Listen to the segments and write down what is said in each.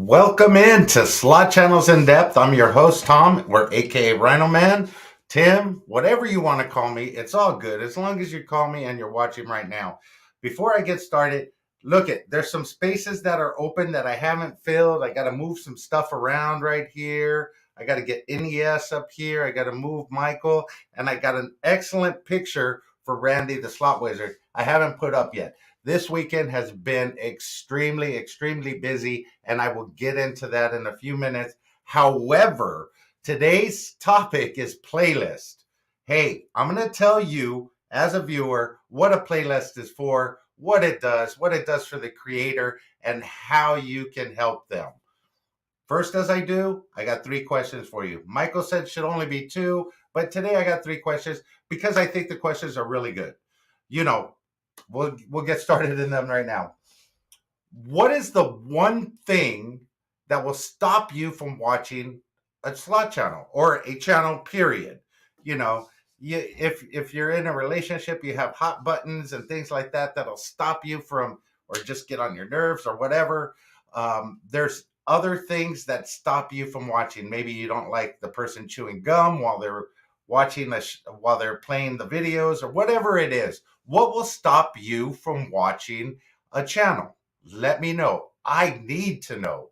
Welcome in to Slot Channels in Depth. I'm your host, Tom, or aka RhinoMan, Tim, whatever you want to call me. It's all good as long as you call me and you're watching right now. Before I get started, there's some spaces that are open that I haven't filled. I got to move some stuff around right here. I got to get NES up here. I got to move Michael, and I got an excellent picture for Randy the Slot Wizard I haven't put up yet. This weekend has been extremely busy, and I will get into that in a few minutes. However, today's topic is playlist. Hey, I'm going to tell you as a viewer what a playlist is for, what it does for the creator, and how you can help them. First, as I do, I got 3 questions for you. Michael said it should only be 2, but today I got 3 questions because I think the questions are really good. We'll get started in them right now. What is the one thing that will stop you from watching a slot channel or a channel period? If you're in a relationship, you have hot buttons and things like that that'll stop you from, or just get on your nerves or whatever. There's other things that stop you from watching. Maybe you don't like the person chewing gum while they're while they're playing the videos, or whatever it is. What will stop you from watching a channel? Let me know. I need to know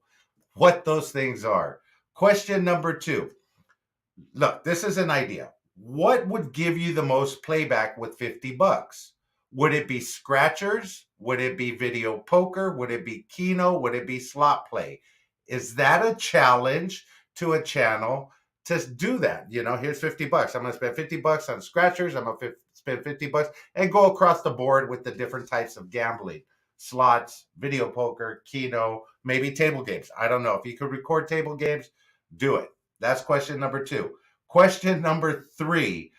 what those things are. Question number 2. Look, this is an idea. What would give you the most playback with $50? Would it be scratchers? Would it be video poker? Would it be Keno? Would it be slot play? Is that a challenge to a channel to do that? Here's $50. I'm going to spend $50 on scratchers. I'm going to spend $50 and go across the board with the different types of gambling. Slots, video poker, Keno, maybe table games. I don't know. If you could record table games, do it. That's question number 2. Question number 3.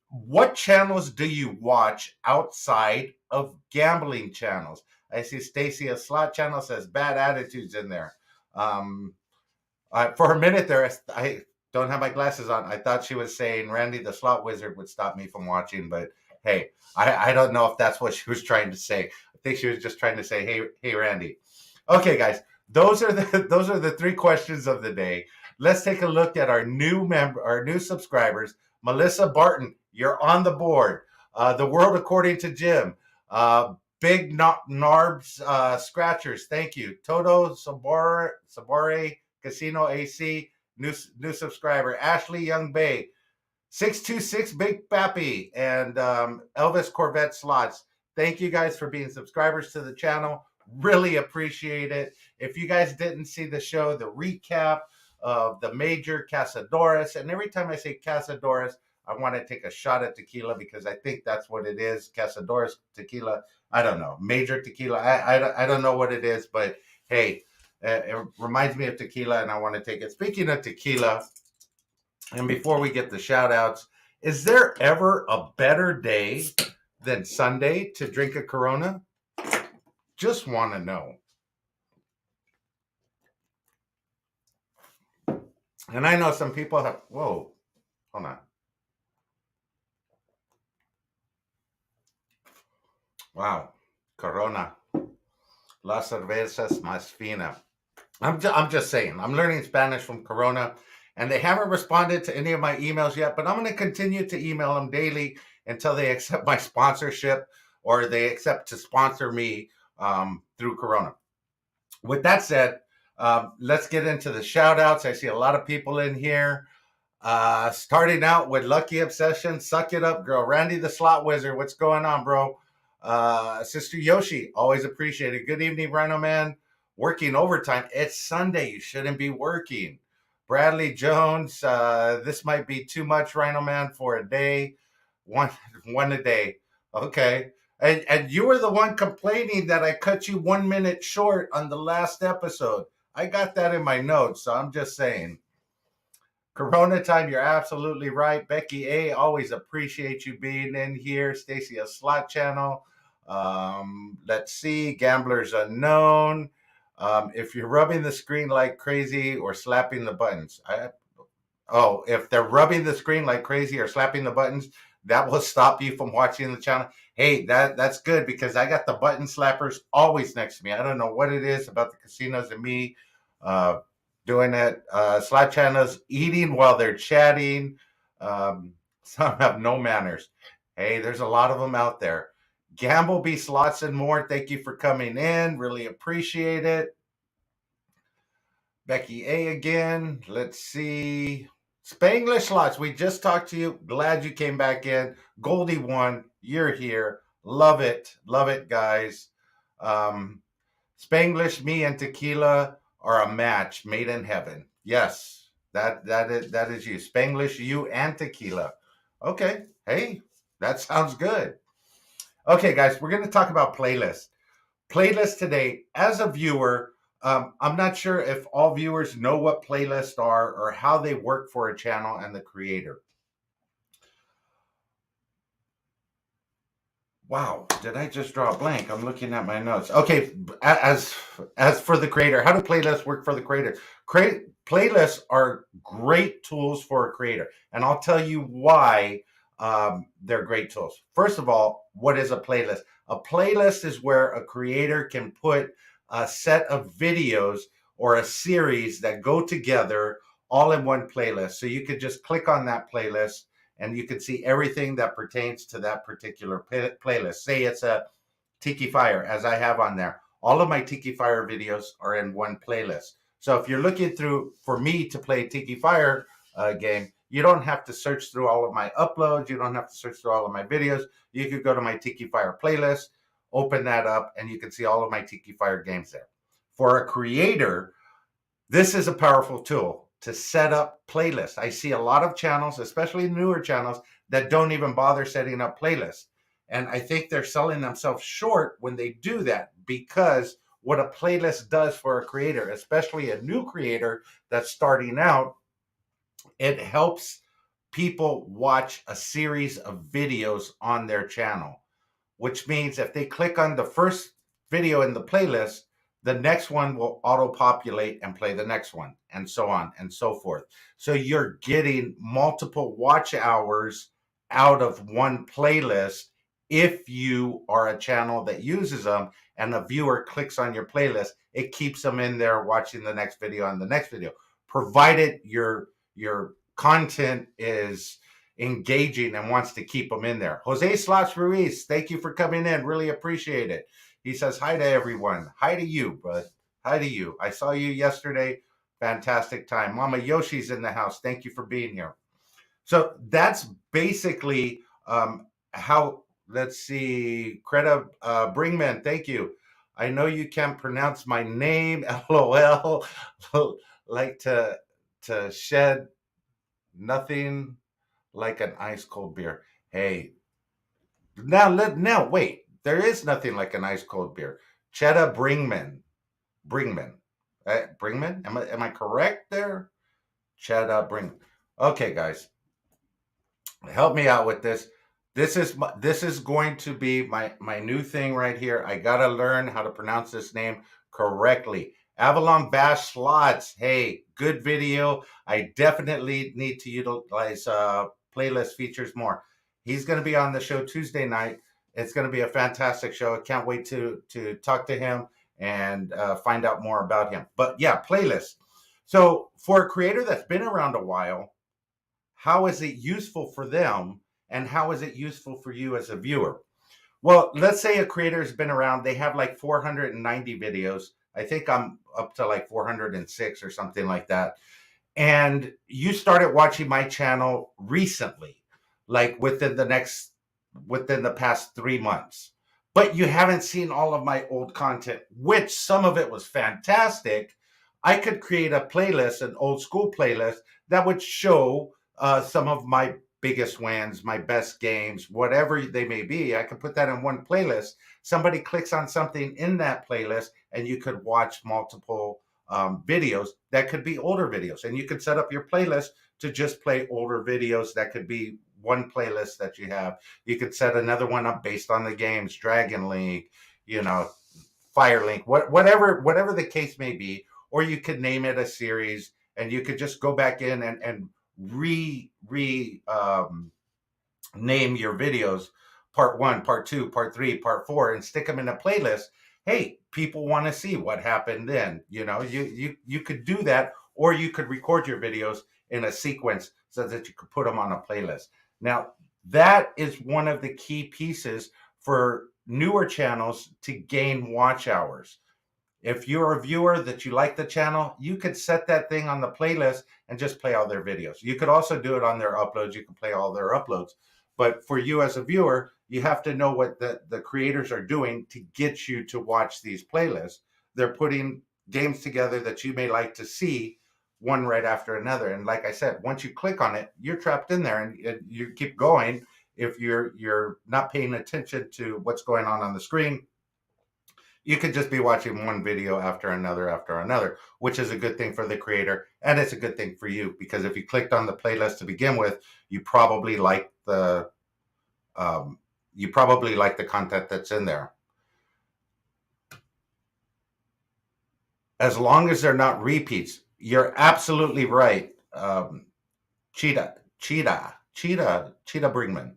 What channels do you watch outside of gambling channels? I see Stacy, a slot channel, says bad attitudes in there. For a minute there, I don't have my glasses on. I thought she was saying Randy the Slot Wizard would stop me from watching, but hey, I don't know if that's what she was trying to say. I think she was just trying to say, hey, Randy. Okay, guys, those are the 3 questions of the day. Let's take a look at our new subscribers. Melissa Barton, you're on the board. The World According to Jim. Big Narbs Scratchers, thank you. Toto Sabore Casino AC, new subscriber. Ashley Young Bay, 626 Big Pappy, and Elvis Corvette Slots. Thank you guys for being subscribers to the channel. Really appreciate it. If you guys didn't see the show, the recap of the Major Casadores, and every time I say Casadores, I want to take a shot at tequila because I think that's what it is. Casadores tequila. I don't know. Major tequila. I don't know what it is, but hey, it reminds me of tequila and I want to take it. Speaking of tequila, and before we get the shout outs, is there ever a better day than Sunday to drink a Corona? Just want to know. And I know some people have, whoa, hold on. Wow, Corona, las cervezas más fina. I'm just saying, I'm learning Spanish from Corona, and they haven't responded to any of my emails yet, but I'm going to continue to email them daily until they accept my sponsorship or they accept to sponsor me through Corona. With that said, let's get into the shout outs. I see a lot of people in here. Starting out with Lucky Obsession, suck it up, girl. Randy the Slot Wizard, what's going on, bro? Sister Yoshi, always appreciate it. Good evening, RhinoMan. Working overtime. It's Sunday. You shouldn't be working. Bradley Jones, this might be too much, RhinoMan, for a day. One a day. Okay. And you were the one complaining that I cut you 1 minute short on the last episode. I got that in my notes, so I'm just saying. Corona time, you're absolutely right. Becky A, always appreciate you being in here. Stacy, a slot channel. Let's see. Gamblers Unknown. If you're rubbing the screen like crazy or slapping the buttons. If they're rubbing the screen like crazy or slapping the buttons, that will stop you from watching the channel. Hey, that's good because I got the button slappers always next to me. I don't know what it is about the casinos and me uh, doing it. Slot channels eating while they're chatting. Um, some have no manners. Hey, there's a lot of them out there. Gamble Be Slots and more. Thank you for coming in. Really appreciate it. Becky A again. Let's see. Spanglish Slots. We just talked to you. Glad you came back in. Goldie one. You're here. Love it. Love it, guys. Um, Spanglish, me and tequila are a match made in heaven. Yes, that is you. Spanglish, you and tequila. Okay. Hey, that sounds good. Okay, guys, we're going to talk about playlists. Playlist today, as a viewer, I'm not sure if all viewers know what playlists are or how they work for a channel and the creator. Wow, did I just draw a blank? I'm looking at my notes. Okay, as for the creator, how do playlists work for the creator? Playlists are great tools for a creator, and I'll tell you why they're great tools. First of all, what is a playlist? A playlist is where a creator can put a set of videos or a series that go together all in one playlist. So you could just click on that playlist and you can see everything that pertains to that particular playlist. Say it's a Tiki Fire, as I have on there. All of my Tiki Fire videos are in one playlist. So if you're looking through for me to play Tiki Fire game, you don't have to search through all of my uploads. You don't have to search through all of my videos. You could go to my Tiki Fire playlist, open that up, and you can see all of my Tiki Fire games there. For a creator, this is a powerful tool to set up playlists. I see a lot of channels, especially newer channels, that don't even bother setting up playlists. And I think they're selling themselves short when they do that, because what a playlist does for a creator, especially a new creator that's starting out, it helps people watch a series of videos on their channel, which means if they click on the first video in the playlist, the next one will auto populate and play the next one, and so on and so forth. So you're getting multiple watch hours out of one playlist if you are a channel that uses them and a viewer clicks on your playlist. It keeps them in there watching the next video and the next video, provided your content is engaging and wants to keep them in there. Jose Slots Ruiz, thank you for coming in. Really appreciate it. He says hi to everyone. Hi to you, bud. Hi to you. I saw you yesterday. Fantastic time. Mama Yoshi's in the house. Thank you for being here. So that's basically how, let's see, Greta Bringman, thank you. I know you can't pronounce my name, LOL. Like to shed nothing like an ice cold beer. Hey, now wait. There is nothing like an ice cold beer. Cheddar Bringman, Bringman. Am I correct there? Cheddar Bringman. Okay, guys, help me out with this. This is going to be my new thing right here. I gotta learn how to pronounce this name correctly. Avalon Bash Slots. Hey, good video. I definitely need to utilize playlist features more. He's going to be on the show Tuesday night. It's going to be a fantastic show. I can't wait to talk to him and find out more about him. But yeah, playlist. So for a creator that's been around a while, how is it useful for them, and how is it useful for you as a viewer? Well, let's say a creator has been around, they have like 490 videos. I think I'm up to like 406 or something like that. And you started watching my channel recently, like within the past 3 months. But you haven't seen all of my old content, which some of it was fantastic. I could create a playlist, an old school playlist that would show some of my biggest wins, my best games, whatever they may be. I could put that in one playlist. Somebody clicks on something in that playlist, and you could watch multiple videos that could be older videos. And you could set up your playlist to just play older videos. That could be one playlist that you have. You could set another one up based on the games, Dragon League, Firelink, whatever the case may be. Or you could name it a series, and you could just go back in and name your videos part 1, part 2, part 3, part 4, and stick them in a playlist. Hey, people want to see what happened then. You could do that, or you could record your videos in a sequence so that you could put them on a playlist. Now, that is one of the key pieces for newer channels to gain watch hours. If you're a viewer that you like the channel, you could set that thing on the playlist and just play all their videos. You could also do it on their uploads. You can play all their uploads. But for you as a viewer, you have to know what the creators are doing to get you to watch these playlists. They're putting games together that you may like to see, one right after another. And like I said, once you click on it, you're trapped in there, and you keep going. If you're not paying attention to what's going on the screen, you could just be watching one video after another, which is a good thing for the creator, and it's a good thing for you, because if you clicked on the playlist to begin with, you probably like the content that's in there. As long as they're not repeats, you're absolutely right. Cheetah Bringman.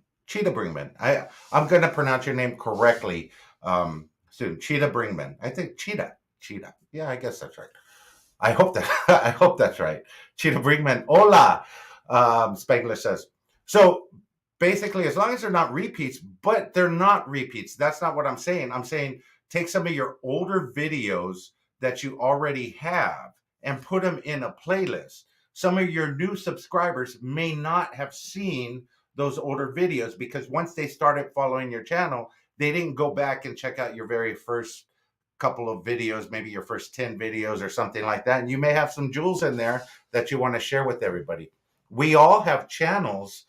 I'm going to pronounce your name correctly soon. Cheetah Bringman. I think Cheetah. Yeah, I guess that's right. I hope that's right. Cheetah Bringman. Hola, Spangler says. So basically, as long as they're not repeats, but they're not repeats. That's not what I'm saying. I'm saying take some of your older videos that you already have and put them in a playlist. Some of your new subscribers may not have seen those older videos, because once they started following your channel, they didn't go back and check out your very first couple of videos, maybe your first 10 videos or something like that. And you may have some jewels in there that you want to share with everybody. We all have channels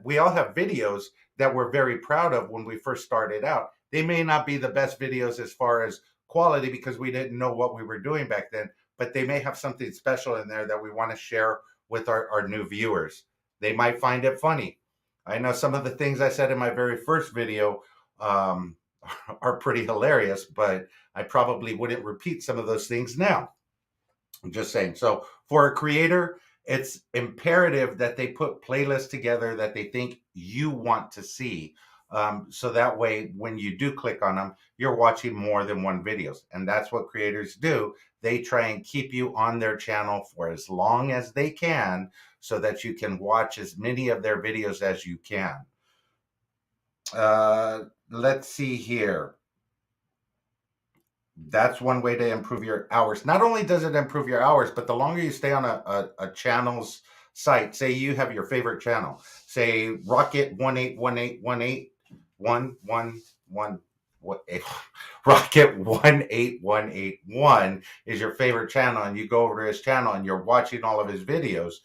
we all have videos that we're very proud of when we first started out. They may not be the best videos as far as quality, because we didn't know what we were doing back then, but they may have something special in there that we want to share with our new viewers. They might find it funny. I know some of the things I said in my very first video are pretty hilarious, but I probably wouldn't repeat some of those things now. I'm just saying. So for a creator, it's imperative that they put playlists together that they think you want to see. So that way, when you do click on them, you're watching more than one videos. And that's what creators do. They try and keep you on their channel for as long as they can, so that you can watch as many of their videos as you can. Let's see here. That's one way to improve your hours. Not only does it improve your hours, but the longer you stay on a channel's site, say you have your favorite channel, say Rocket 1818111 Rocket 18181 is your favorite channel, and you go over to his channel and you're watching all of his videos.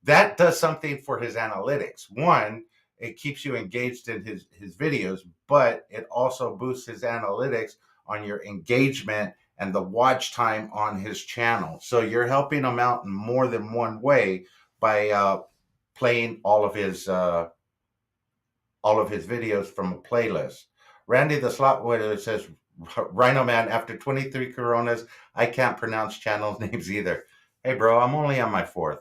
That does something for his analytics. One, it keeps you engaged in his videos, but it also boosts his analytics on your engagement and the watch time on his channel. So you're helping him out in more than one way by playing all of his videos from a playlist. Randy the Slot Widow says, RhinoMan, after 23 Coronas, I can't pronounce channel names either. Hey, bro, I'm only on my fourth.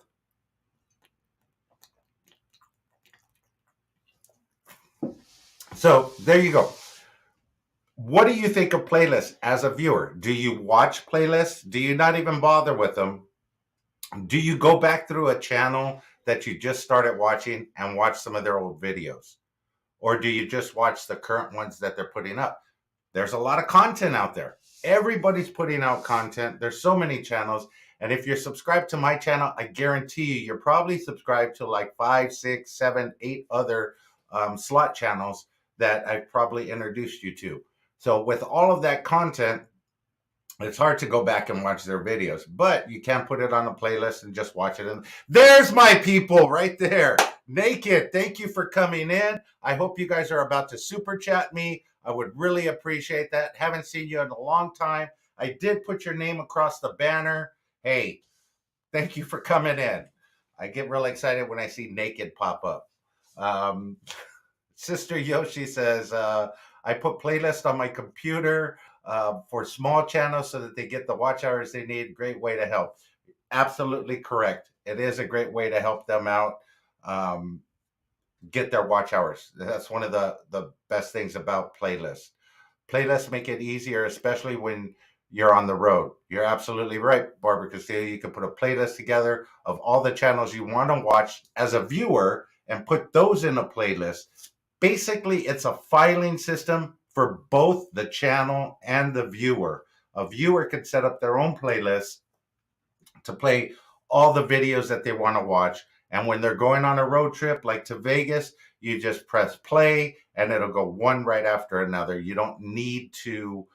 So there you go. What do you think of playlists as a viewer? Do you watch playlists? Do you not even bother with them? Do you go back through a channel that you just started watching and watch some of their old videos? Or do you just watch the current ones that they're putting up? There's a lot of content out there. Everybody's putting out content. There's so many channels. And if you're subscribed to my channel, I guarantee you're probably subscribed to like 5, 6, 7, 8 other slot channels that I've probably introduced you to. So with all of that content, it's hard to go back and watch their videos, but you can put it on a playlist and just watch it. And there's my people right there. Naked, thank you for coming in. I hope you guys are about to super chat me. I would really appreciate that. Haven't seen you in a long time. I did put your name across the banner. Hey, thank you for coming in. I get really excited when I see Naked pop up. Sister Yoshi says, I put playlists on my computer for small channels so that they get the watch hours they need. Great way to help. Absolutely correct. It is a great way to help them out. get their watch hours. That's one of the best things about playlists. Playlists make it easier, especially when you're on the road. You're absolutely right, Barbara Castillo. You can put a playlist together of all the channels you want to watch as a viewer and put those in a playlist. Basically, it's a filing system for both the channel and the viewer. A viewer could set up their own playlist to play all the videos that they want to watch. And when they're going on a road trip, like to Vegas, you just press play and it'll go one right after another. You don't need to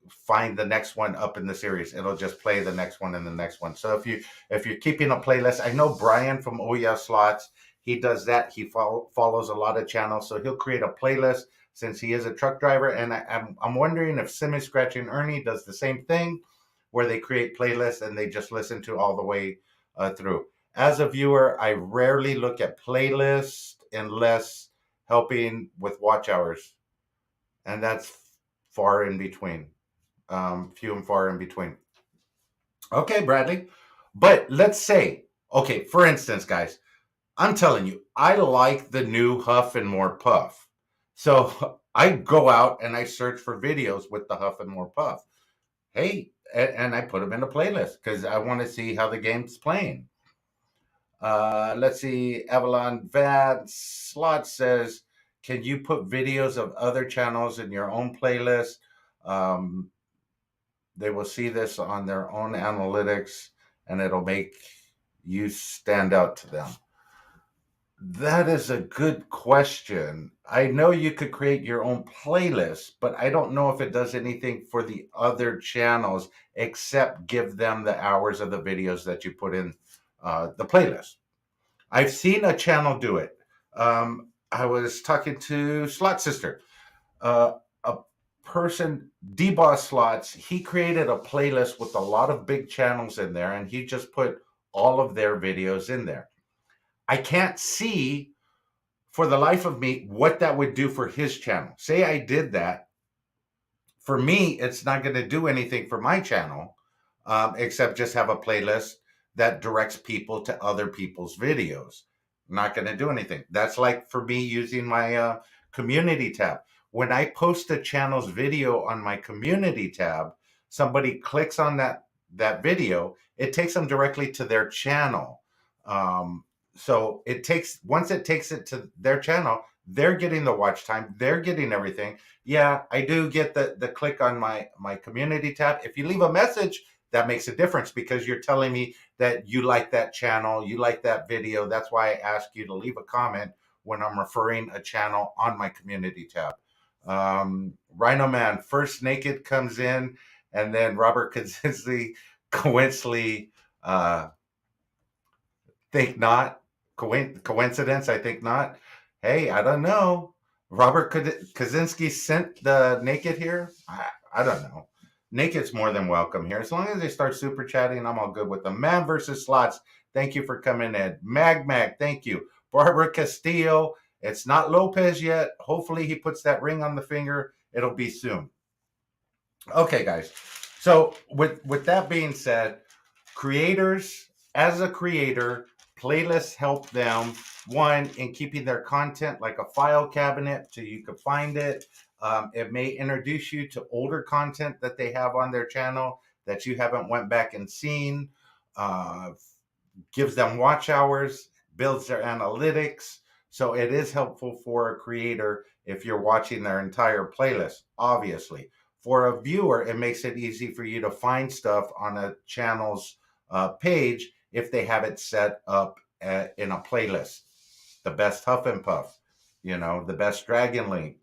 find the next one up in the series. It'll just play the next one and the next one. So if you're keeping a playlist, I know Brian from Oh Yeah Slots, he does that. He follows a lot of channels, so he'll create a playlist since he is a truck driver. And I'm wondering if Simi Scratch and Ernie does the same thing, where they create playlists and they just listen to all the way through. As a viewer, I rarely look at playlists unless helping with watch hours, and that's far in between, few and far in between. Okay, Bradley. But let's say, okay, for instance, guys, I'm telling you, I like the new Huff and More Puff. So I go out and I search for videos with the Huff and More Puff. Hey, and I put them in a playlist because I want to see how the game's playing. Let's see. Avalon Van Slot says, can you put videos of other channels in your own playlist? Um, they will see this on their own analytics and it'll make you stand out to them. That is a good question. I know you could create your own playlist, but I don't know if it does anything for the other channels except give them the hours of the videos that you put in the playlist. I've seen a channel do it. I was talking to Slot Sister, a person, D-Boss Slots. He created a playlist with a lot of big channels in there, and he just put all of their videos in there. I can't see for the life of me what that would do for his channel. Say I did that. For me, it's not going to do anything for my channel, except just have a playlist that directs people to other people's videos. Not going to do anything. That's like for me using my community tab. When I post a channel's video on my community tab, somebody clicks on that video, it takes them directly to their channel. So once it takes it to their channel, they're getting the watch time, they're getting everything. Yeah, I do get the click on my community tab. If you leave a message, that makes a difference because you're telling me that you like that channel, you like that video. That's why I ask you to leave a comment when I'm referring a channel on my community tab. RhinoMan First Naked comes in, and then Robert Kaczynski coincidentally think not. Coincidence? I think not. Hey, I don't know. Robert Kaczynski sent the Naked here. I don't know. Naked's more than welcome here. As long as they start super chatting, I'm all good with them. Man versus Slots, thank you for coming in. Mag, thank you. Barbara Castillo, it's not Lopez yet. Hopefully he puts that ring on the finger. It'll be soon. Okay, guys. So with that being said, creators, as a creator, playlists help them, one, in keeping their content like a file cabinet so you can find it. It may introduce you to older content that they have on their channel that you haven't went back and seen. Gives them watch hours, builds their analytics. So it is helpful for a creator if you're watching their entire playlist, obviously. For a viewer, it makes it easy for you to find stuff on a channel's page if they have it set up in a playlist. The best Huff and Puff, the best Dragon Link,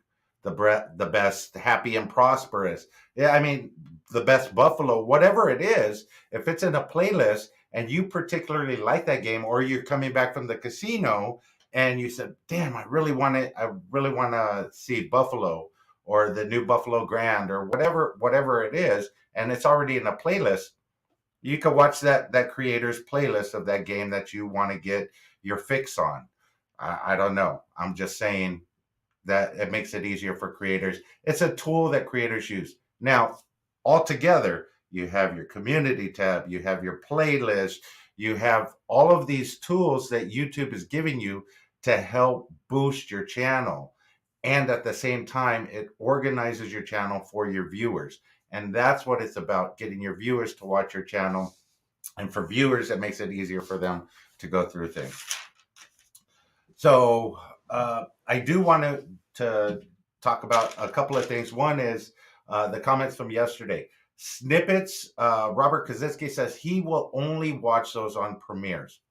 the best Happy and Prosperous. Yeah, I mean, the best Buffalo, whatever it is, if it's in a playlist and you particularly like that game, or you're coming back from the casino and you said, damn, I really want to see Buffalo or the new Buffalo Grand or whatever it is, and it's already in a playlist, you can watch that creator's playlist of that game that you want to get your fix on. I don't know. I'm just saying that it makes it easier for creators. It's a tool that creators use. Now, altogether, you have your community tab, you have your playlist, you have all of these tools that YouTube is giving you to help boost your channel. And at the same time, it organizes your channel for your viewers. And that's what it's about, getting your viewers to watch your channel. And for viewers, it makes it easier for them to go through things. So I do want to talk about a couple of things. One is the comments from yesterday. Snippets, Robert Kaczynski says he will only watch those on premieres.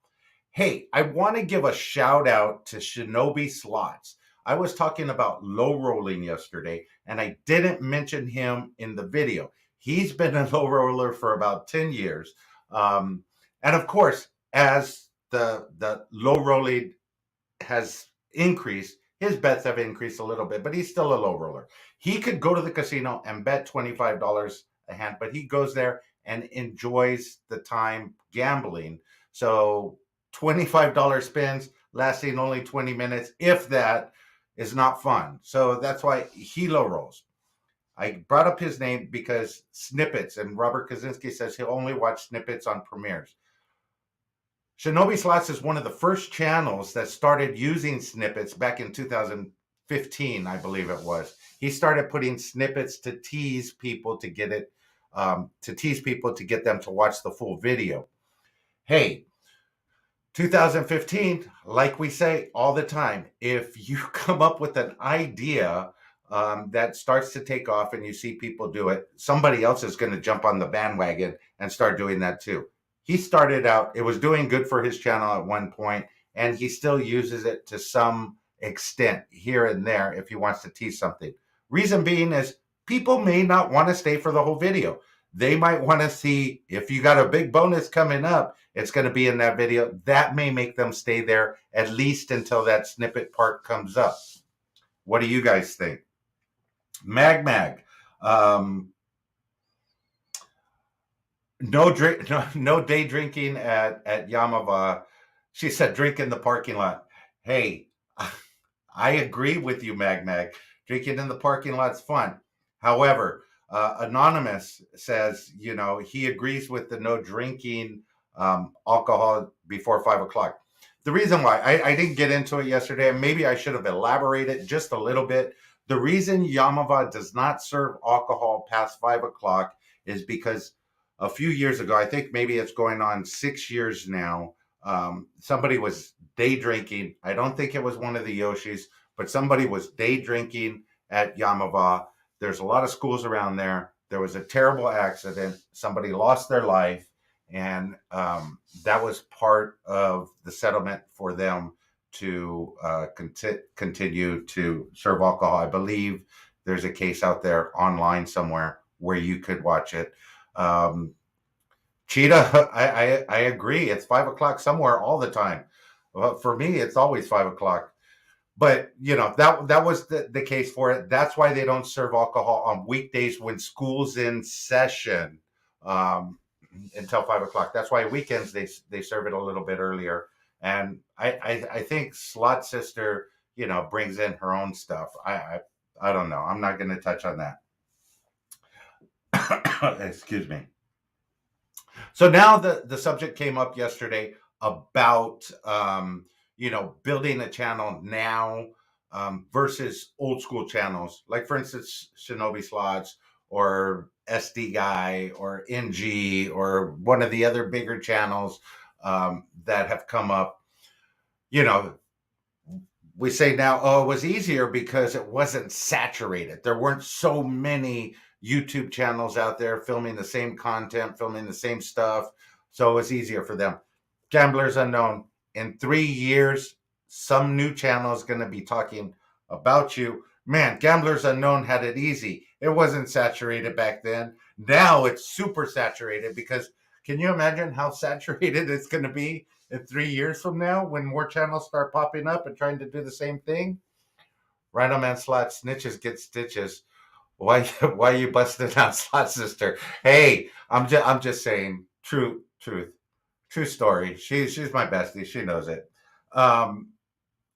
Hey, I want to give a shout out to Shinobi Slots. I was talking about low rolling yesterday, and I didn't mention him in the video. He's been a low roller for about 10 years. And of course, as the low rolling has increased, his bets have increased a little bit, but he's still a low roller. He could go to the casino and bet $25 a hand, but he goes there and enjoys the time gambling. So $25 spins lasting only 20 minutes, if that, is not fun. So that's why he low rolls. I brought up his name because snippets, and Robert Kaczynski says he'll only watch snippets on premieres. Shinobi Slots is one of the first channels that started using snippets back in 2015, I believe it was. He started putting snippets to tease people to get it, to tease people to get them to watch the full video. Hey, 2015, like we say all the time, if you come up with an idea that starts to take off and you see people do it, somebody else is going to jump on the bandwagon and start doing that too. He started out, it was doing good for his channel at one point, and he still uses it to some extent here and there if he wants to tease something. Reason being is people may not want to stay for the whole video. They might want to see if you got a big bonus coming up, it's going to be in that video. That may make them stay there at least until that snippet part comes up. What do you guys think? Mag. No drink, no day drinking at Yamava. She said drink in the parking lot. Hey, I agree with you, Mag. Drinking in the parking lot's fun. However, Anonymous says, he agrees with the no drinking alcohol before 5 o'clock. The reason why I didn't get into it yesterday, and maybe I should have elaborated just a little bit. The reason Yamava does not serve alcohol past 5 o'clock is because a few years ago, I think maybe it's going on 6 years now, somebody was day drinking. I don't think it was one of the Yoshis, but somebody was day drinking at Yamava. There's a lot of schools around there. There was a terrible accident. Somebody lost their life. And that was part of the settlement for them to continue to serve alcohol. I believe there's a case out there online somewhere where you could watch it. Cheetah, I agree. It's 5 o'clock somewhere all the time. Well, for me, it's always 5 o'clock. But that was the case for it. That's why they don't serve alcohol on weekdays when school's in session until 5 o'clock. That's why weekends they serve it a little bit earlier. And I think Slot Sister brings in her own stuff. I don't know. I'm not going to touch on that. Excuse me. So now the subject came up yesterday about building a channel now versus old school channels, like for instance Shinobi Slots or SD Guy or NG or one of the other bigger channels that have come up. We say now, oh, it was easier because it wasn't saturated. There weren't so many YouTube channels out there filming the same content, filming the same stuff. So it was easier for them. Gamblers Unknown, in 3 years, some new channel is going to be talking about you. Man, Gamblers Unknown had it easy. It wasn't saturated back then. Now it's super saturated because can you imagine how saturated it's going to be in 3 years from now when more channels start popping up and trying to do the same thing? RhinoMan Slots, snitches get stitches. Why you busting out Slot Sister? Hey, I'm just saying true story. She's my bestie. She knows it. And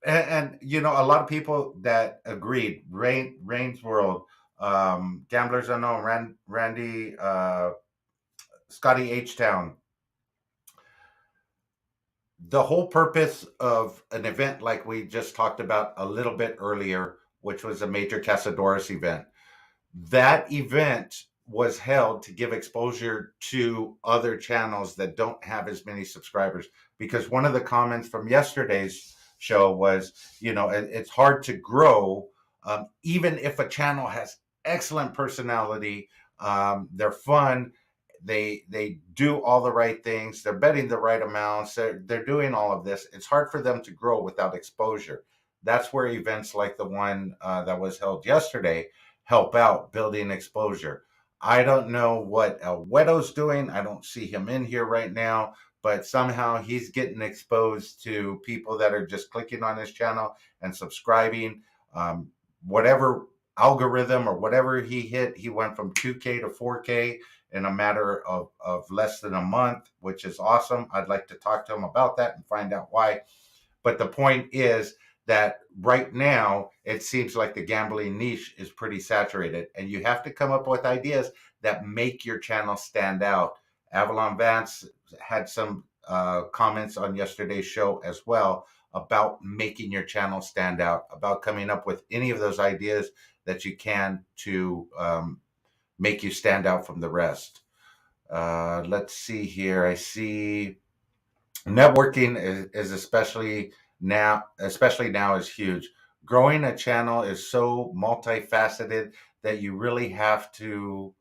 a lot of people that agreed. Rain's World, Gamblers Unknown, Randy, Scotty H Town. The whole purpose of an event like we just talked about a little bit earlier, which was a major Casadores event, that event was held to give exposure to other channels that don't have as many subscribers. Because one of the comments from yesterday's show was, it's hard to grow, even if a channel has excellent personality, they're fun, they do all the right things, they're betting the right amounts, they're doing all of this. It's hard for them to grow without exposure. That's where events like the one that was held yesterday help out building exposure. I don't know what El Weto's doing. I don't see him in here right now, but somehow he's getting exposed to people that are just clicking on his channel and subscribing. Whatever algorithm or whatever he hit, he went from 2K to 4K in a matter of less than a month, which is awesome. I'd like to talk to him about that and find out why. But the point is that right now, it seems like the gambling niche is pretty saturated, and you have to come up with ideas that make your channel stand out. Avalon Vance had some comments on yesterday's show as well about making your channel stand out, about coming up with any of those ideas that you can to make you stand out from the rest. Let's see here. I see networking is especially now is huge. Growing a channel is so multifaceted that you really have to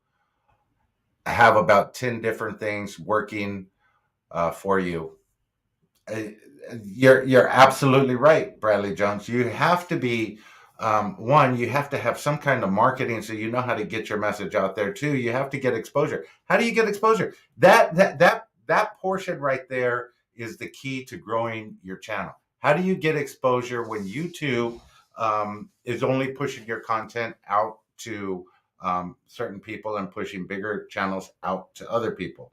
have about 10 different things working for you. Uh, you're absolutely right, Bradley Jones. You have to be one. You have to have some kind of marketing so you know how to get your message out there. Two, you have to get exposure. How do you get exposure? That portion right there is the key to growing your channel. How do you get exposure when YouTube is only pushing your content out to certain people and pushing bigger channels out to other people?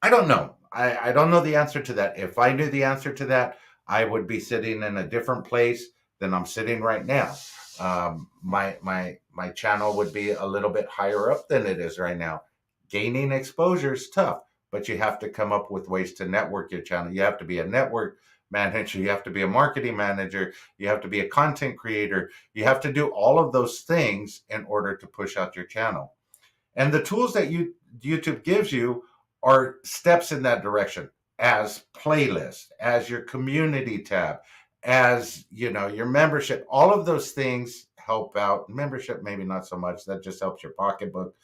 I don't know. I don't know the answer to that. If I knew the answer to that, I would be sitting in a different place than I'm sitting right now. My channel would be a little bit higher up than it is right now. Gaining exposure is tough, but you have to come up with ways to network your channel. You have to be a network manager. You have to be a marketing manager. You have to be a content creator. You have to do all of those things in order to push out your channel. And the tools that YouTube gives you are steps in that direction, as playlist, as your community tab, as your membership. All of those things help out. Membership, maybe not so much. That just helps your pocketbook.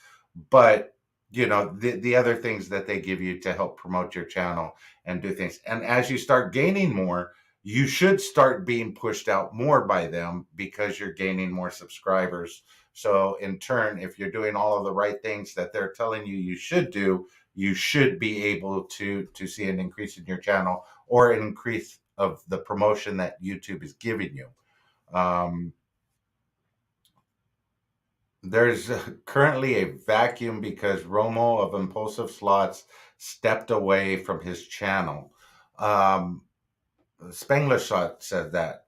But the other things that they give you to help promote your channel and do things. And as you start gaining more, you should start being pushed out more by them because you're gaining more subscribers. So in turn, if you're doing all of the right things that they're telling you should do, you should be able to see an increase in your channel or an increase of the promotion that YouTube is giving you. There's currently a vacuum because Romo of Impulsive Slots stepped away from his channel. Spengler Shot said that.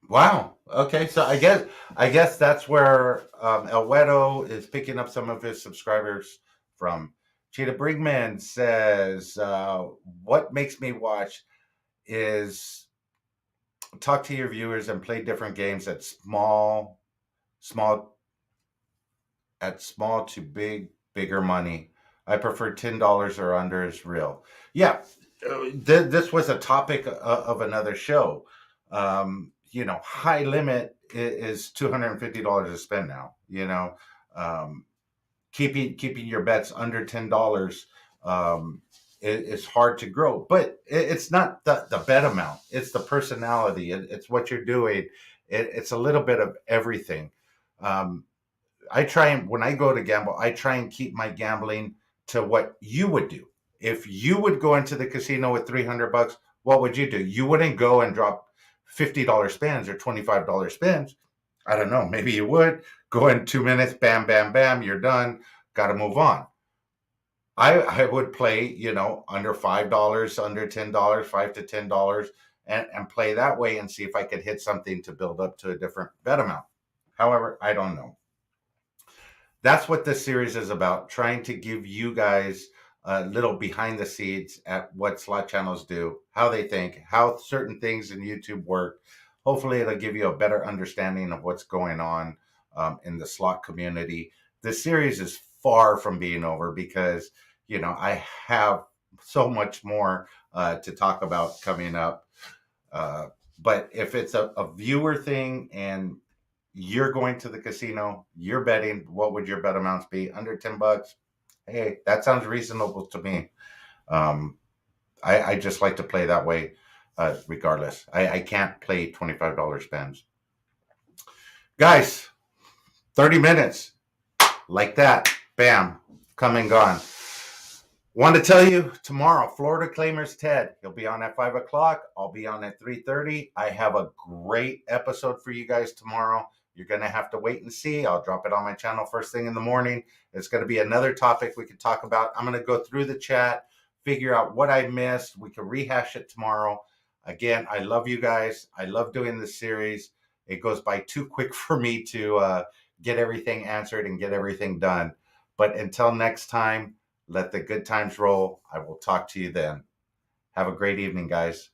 Wow. Okay, so I guess that's where El Wedo is picking up some of his subscribers from. Cheetah Brigman says, "What makes me watch is talk to your viewers and play different games at small small to bigger money. I prefer $10 or under is real." Yeah, this was a topic of another show. High limit is $250 to spend now. Um, keeping your bets under $10 is hard to grow, but it's not the bet amount. It's the personality. It's what you're doing. It's a little bit of everything. Um, I try and when I go to gamble, I try and keep my gambling to what you would do. If you would go into the casino with $300, what would you do? You wouldn't go and drop $50 spins or $25 spins. I don't know. Maybe you would go in 2 minutes, bam, bam, bam, you're done. Got to move on. I would play, under $5, under $10, $5 to $10, and play that way and see if I could hit something to build up to a different bet amount. However, I don't know. That's what this series is about, trying to give you guys a little behind the scenes at what slot channels do, how they think, how certain things in YouTube work. Hopefully, it'll give you a better understanding of what's going on in the slot community. This series is far from being over because, I have so much more to talk about coming up. Uh, but if it's a viewer thing and you're going to the casino, you're betting, what would your bet amounts be? Under $10? Hey, that sounds reasonable to me. Um, I just like to play that way, regardless. I can't play $25 spends. Guys, 30 minutes like that. Bam, come and gone. Want to tell you tomorrow, Florida Claimers Ted. He'll be on at 5 o'clock. I'll be on at 3:30. I have a great episode for you guys tomorrow. You're going to have to wait and see. I'll drop it on my channel first thing in the morning. It's going to be another topic we can talk about. I'm going to go through the chat, figure out what I missed. We can rehash it tomorrow. Again, I love you guys. I love doing this series. It goes by too quick for me to get everything answered and get everything done. But until next time, let the good times roll. I will talk to you then. Have a great evening, guys.